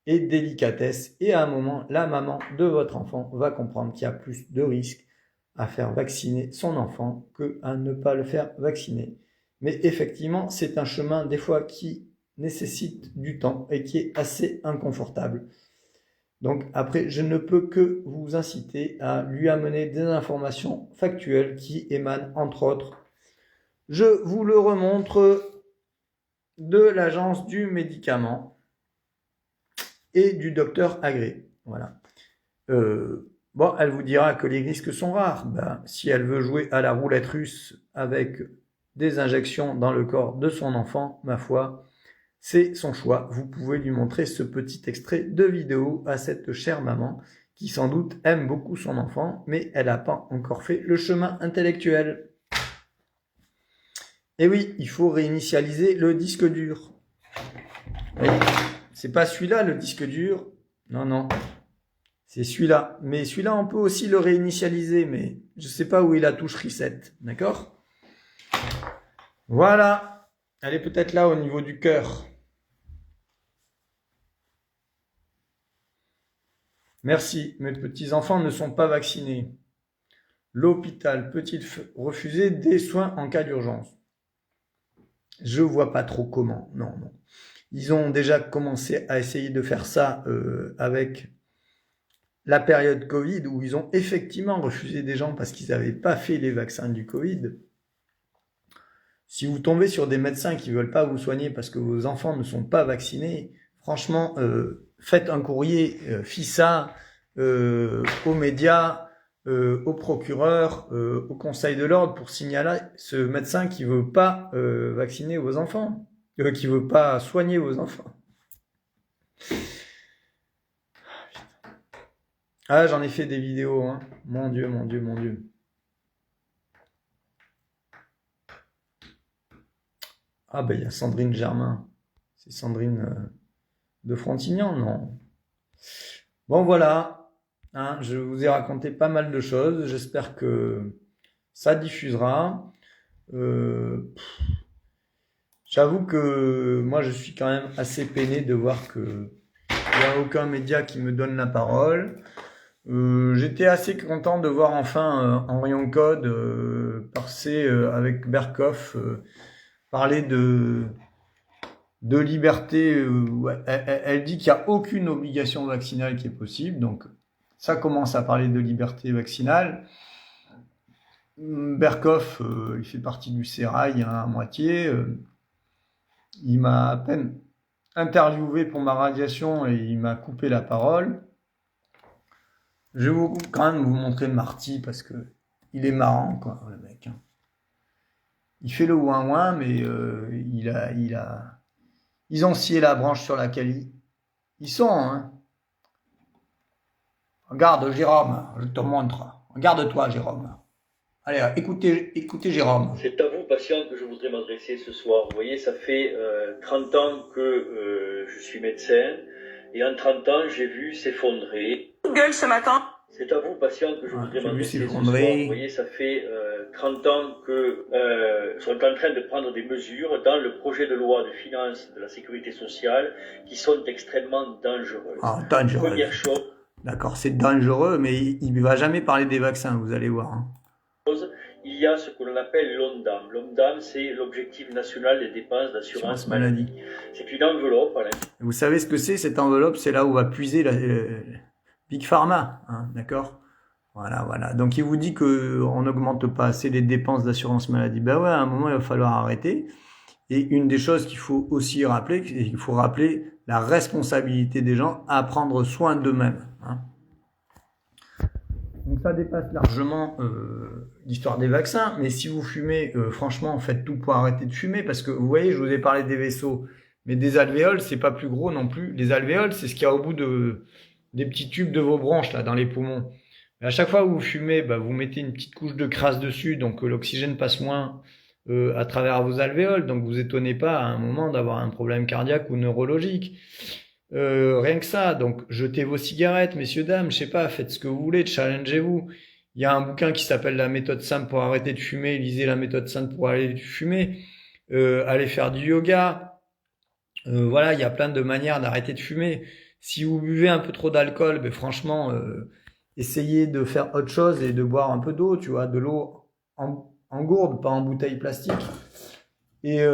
et délicatesse. Et à un moment, la maman de votre enfant va comprendre qu'il y a plus de risques à faire vacciner son enfant qu'à ne pas le faire vacciner. Mais effectivement, c'est un chemin des fois qui nécessite du temps et qui est assez inconfortable. Donc après, je ne peux que vous inciter à lui amener des informations factuelles qui émanent entre autres. Je vous le remontre de l'agence du médicament et du docteur agréé. Voilà. Bon, elle vous dira que les risques sont rares. Ben, si elle veut jouer à la roulette russe avec des injections dans le corps de son enfant, ma foi, c'est son choix. Vous pouvez lui montrer ce petit extrait de vidéo à cette chère maman qui sans doute aime beaucoup son enfant, mais elle n'a pas encore fait le chemin intellectuel. Et oui, il faut réinitialiser le disque dur. Oui, c'est pas celui-là le disque dur. Non, non. C'est celui-là. Mais celui-là, on peut aussi le réinitialiser, mais je ne sais pas où est la touche reset. D'accord ? Voilà. Elle est peut-être là au niveau du cœur. Merci. Mes petits-enfants ne sont pas vaccinés. L'hôpital peut-il refuser des soins en cas d'urgence ? Je vois pas trop comment. Non, non. Ils ont déjà commencé à essayer de faire ça avec la période Covid où ils ont effectivement refusé des gens parce qu'ils n'avaient pas fait les vaccins du Covid. Si vous tombez sur des médecins qui ne veulent pas vous soigner parce que vos enfants ne sont pas vaccinés, franchement, faites un courrier FISA aux médias, au procureur, au conseil de l'ordre pour signaler ce médecin qui ne veut pas vacciner vos enfants, qui ne veut pas soigner vos enfants. Ah, j'en ai fait des vidéos, hein. Mon Dieu, mon Dieu, mon Dieu. Ah ben il y a Sandrine Germain. C'est Sandrine de Frontignan, non? Bon voilà, hein, je vous ai raconté pas mal de choses. J'espère que ça diffusera. J'avoue que moi je suis quand même assez peiné de voir que il n'y a aucun média qui me donne la parole. J'étais assez content de voir enfin Henrion Code passer avec Berkoff parler de liberté. Elle dit qu'il n'y a aucune obligation vaccinale qui est possible, donc ça commence à parler de liberté vaccinale. Berkoff, il fait partie du sérail à moitié. Il m'a à peine interviewé pour ma radiation et il m'a coupé la parole. Je vais quand même vous montrer Marty parce que il est marrant, quoi, le mec. Hein. Il fait le ouin-ouin, mais ils ont scié la branche sur laquelle ils sont. Hein. Regarde, Jérôme, je te montre. Regarde-toi, Jérôme. Allez, écoutez Jérôme. C'est à vous, patient, que je voudrais m'adresser ce soir. Vous voyez, ça fait 30 ans que je suis médecin. Et en 30 ans, j'ai vu s'effondrer. Gueule ce matin. C'est à vous, patient, que je voudrais m'adresser ce soir. Vous voyez, ça fait 30 ans que sont en train de prendre des mesures dans le projet de loi de finances de la sécurité sociale qui sont extrêmement dangereuses. Ah, dangereux. Première chose. D'accord, c'est dangereux, mais il ne va jamais parler des vaccins, vous allez voir. Hein. Il y a ce que l'on appelle l'ONDAM. L'ONDAM, c'est l'objectif national des dépenses d'assurance maladie. C'est une enveloppe. Vous savez ce que c'est, cette enveloppe? C'est là où va puiser Big Pharma, hein, d'accord? Voilà. Donc, il vous dit qu'on n'augmente pas assez les dépenses d'assurance maladie. Ben ouais, à un moment, il va falloir arrêter. Et une des choses qu'il faut aussi rappeler, c'est qu'il faut rappeler la responsabilité des gens à prendre soin d'eux-mêmes. Hein. Donc ça dépasse largement l'histoire des vaccins, mais si vous fumez, franchement, faites tout pour arrêter de fumer, parce que vous voyez, je vous ai parlé des vaisseaux, mais des alvéoles, c'est pas plus gros non plus. Les alvéoles, c'est ce qu'il y a au bout des petits tubes de vos bronches là dans les poumons. Et à chaque fois que vous fumez, vous mettez une petite couche de crasse dessus, donc l'oxygène passe moins à travers vos alvéoles, donc vous étonnez pas à un moment d'avoir un problème cardiaque ou neurologique. Rien que ça, donc jetez vos cigarettes, messieurs, dames, je sais pas, faites ce que vous voulez, challengez-vous. Il y a un bouquin qui s'appelle La méthode simple pour arrêter de fumer, lisez La méthode simple pour arrêter de fumer. aller faire du yoga. Voilà, il y a plein de manières d'arrêter de fumer. Si vous buvez un peu trop d'alcool, ben franchement, essayez de faire autre chose et de boire un peu d'eau, tu vois, de l'eau en gourde, pas en bouteille plastique. Et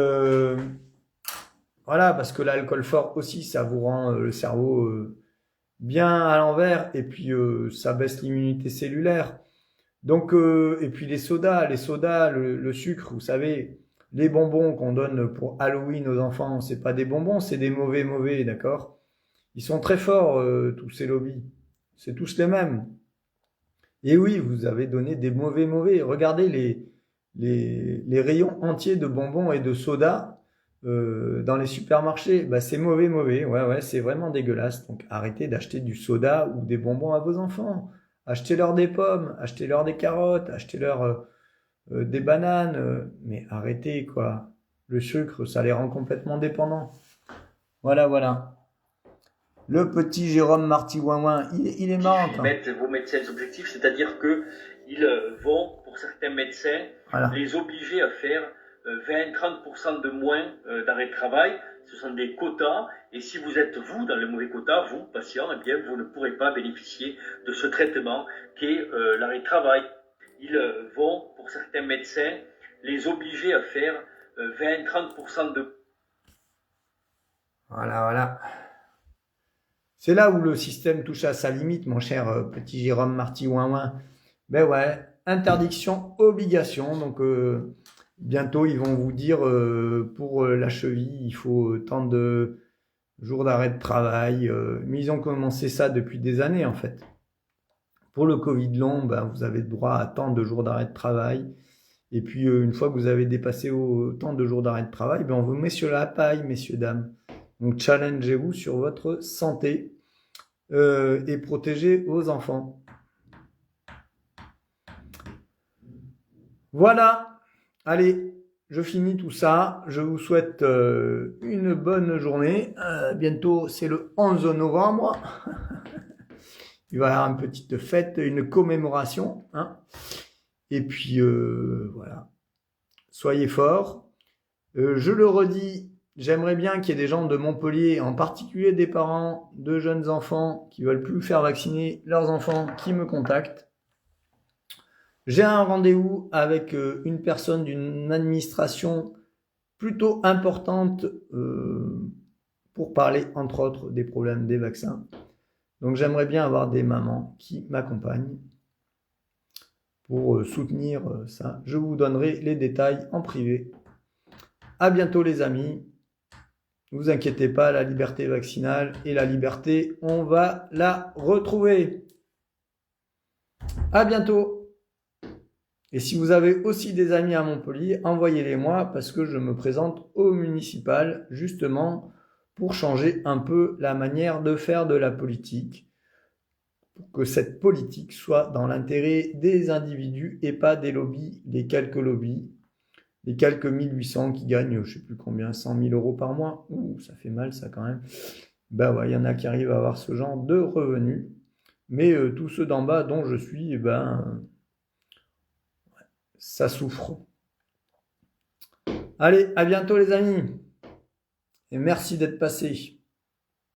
voilà, parce que l'alcool fort aussi, ça vous rend le cerveau bien à l'envers et puis ça baisse l'immunité cellulaire. Donc, et puis les sodas, le sucre, vous savez, les bonbons qu'on donne pour Halloween aux enfants, c'est pas des bonbons, c'est des mauvais, d'accord? Ils sont très forts, tous ces lobbies. C'est tous les mêmes. Et oui, vous avez donné des mauvais. Regardez les rayons entiers de bonbons et de sodas dans les supermarchés. Bah, c'est mauvais. Ouais, c'est vraiment dégueulasse. Donc arrêtez d'acheter du soda ou des bonbons à vos enfants. Achetez-leur des pommes, achetez-leur des carottes, achetez-leur des bananes. Mais arrêtez, quoi. Le sucre, ça les rend complètement dépendants. Voilà. Le petit Jérôme Marty-Ouin-Ouin, il est marrant. Ils mettent vos médecins objectifs, c'est-à-dire qu'ils vont, pour certains médecins, les obliger à faire 20-30% de moins d'arrêt de travail. Ce sont des quotas, et si vous êtes, vous, dans les mauvais quotas, vous, patient, eh bien, vous ne pourrez pas bénéficier de ce traitement qu'est l'arrêt de travail. Ils vont, pour certains médecins, les obliger à faire 20-30% de... Voilà. C'est là où le système touche à sa limite, mon cher petit Jérôme Marty-Ouin-Ouin. Ben ouais, interdiction, obligation. Donc, bientôt, ils vont vous dire, pour la cheville, il faut tant de jours d'arrêt de travail. Mais ils ont commencé ça depuis des années, en fait. Pour le Covid long, ben, vous avez droit à tant de jours d'arrêt de travail. Et puis, une fois que vous avez dépassé autant de jours d'arrêt de travail, ben, on vous met sur la paille, messieurs, dames. Donc, challengez-vous sur votre santé et protégez vos enfants. Voilà. Allez, je finis tout ça. Je vous souhaite une bonne journée. Bientôt, c'est le 11 novembre. Il va y avoir une petite fête, une commémoration. Hein. Et puis, voilà. Soyez forts. Je le redis, j'aimerais bien qu'il y ait des gens de Montpellier, en particulier des parents de jeunes enfants qui veulent plus faire vacciner leurs enfants, qui me contactent. J'ai un rendez-vous avec une personne d'une administration plutôt importante pour parler, entre autres, des problèmes des vaccins. Donc j'aimerais bien avoir des mamans qui m'accompagnent pour soutenir ça. Je vous donnerai les détails en privé. À bientôt les amis. Ne vous inquiétez pas, la liberté vaccinale et la liberté, on va la retrouver. À bientôt. Et si vous avez aussi des amis à Montpellier, envoyez-les moi parce que je me présente au municipal justement pour changer un peu la manière de faire de la politique, pour que cette politique soit dans l'intérêt des individus et pas des lobbies, les quelques lobbies, les quelques 1800 qui gagnent, je sais plus combien, 100 000 euros par mois. Ouh, ça fait mal ça quand même. Ben ouais, il y en a qui arrivent à avoir ce genre de revenus. Mais tous ceux d'en bas dont je suis, eh ben, ça souffre. Allez, à bientôt les amis. Et merci d'être passés.